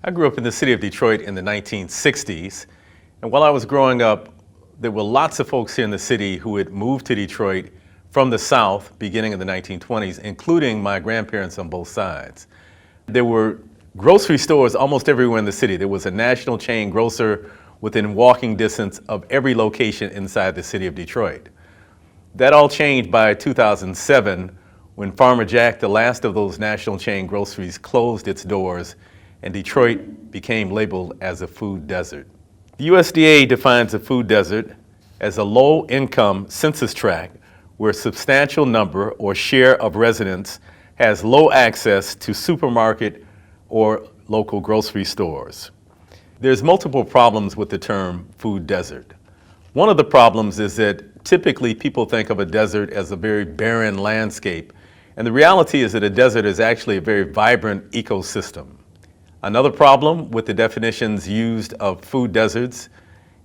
I grew up in the city of Detroit in the 1960s, and while I was growing up, there were lots of folks here in the city who had moved to Detroit from the South beginning in the 1920s, including my grandparents on both sides. There were grocery stores almost everywhere in the city. There was a national chain grocer within walking distance of every location inside the city of Detroit. That all changed by 2007 when Farmer Jack, the last of those national chain groceries, closed its doors and Detroit became labeled as a food desert. The USDA defines a food desert as a low-income census tract where a substantial number or share of residents has low access to supermarket or local grocery stores. There's multiple problems with the term food desert. One of the problems is that typically people think of a desert as a very barren landscape, and the reality is that a desert is actually a very vibrant ecosystem. Another problem with the definitions used of food deserts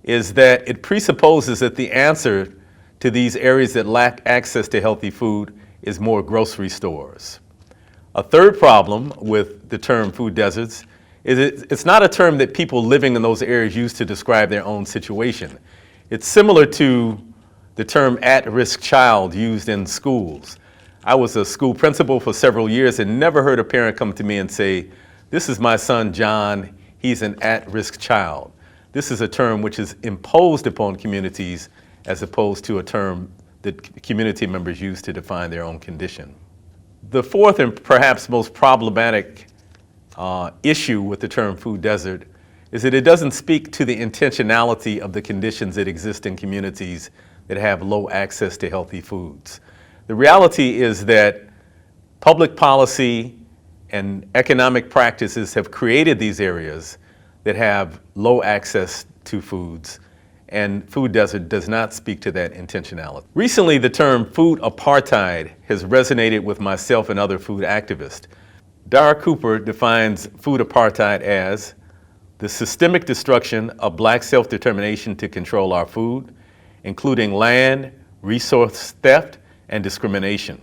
is that it presupposes that the answer to these areas that lack access to healthy food is more grocery stores. A third problem with the term food deserts is it's not a term that people living in those areas use to describe their own situation. It's similar to the term at-risk child used in schools. I was a school principal for several years and never heard a parent come to me and say, "This is my son John, he's an at-risk child." This is a term which is imposed upon communities as opposed to a term that community members use to define their own condition. The fourth and perhaps most problematic issue with the term food desert is that it doesn't speak to the intentionality of the conditions that exist in communities that have low access to healthy foods. The reality is that public policy and economic practices have created these areas that have low access to foods, and food desert does not speak to that intentionality. Recently, the term food apartheid has resonated with myself and other food activists. Dara Cooper defines food apartheid as the systemic destruction of black self-determination to control our food, including land, resource theft, and discrimination.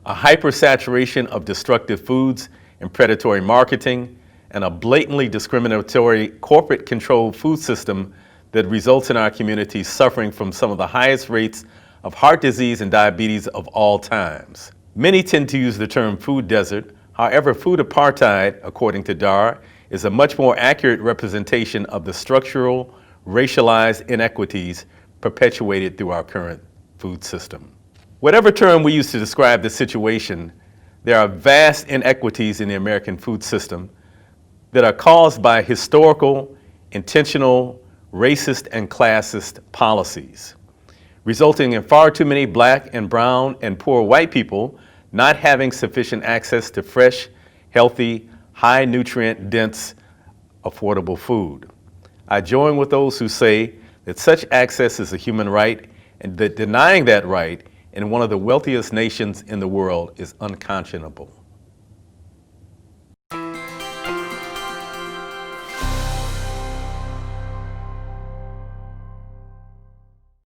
A hypersaturation of destructive foods and predatory marketing, and a blatantly discriminatory corporate-controlled food system that results in our communities suffering from some of the highest rates of heart disease and diabetes of all times. Many tend to use the term food desert. However, food apartheid, according to Dar, is a much more accurate representation of the structural, racialized inequities perpetuated through our current food system. Whatever term we use to describe the situation, there are vast inequities in the American food system that are caused by historical, intentional, racist, and classist policies, resulting in far too many black and brown and poor white people not having sufficient access to fresh, healthy, high nutrient dense, affordable food. I join with those who say that such access is a human right and that denying that right in one of the wealthiest nations in the world is unconscionable.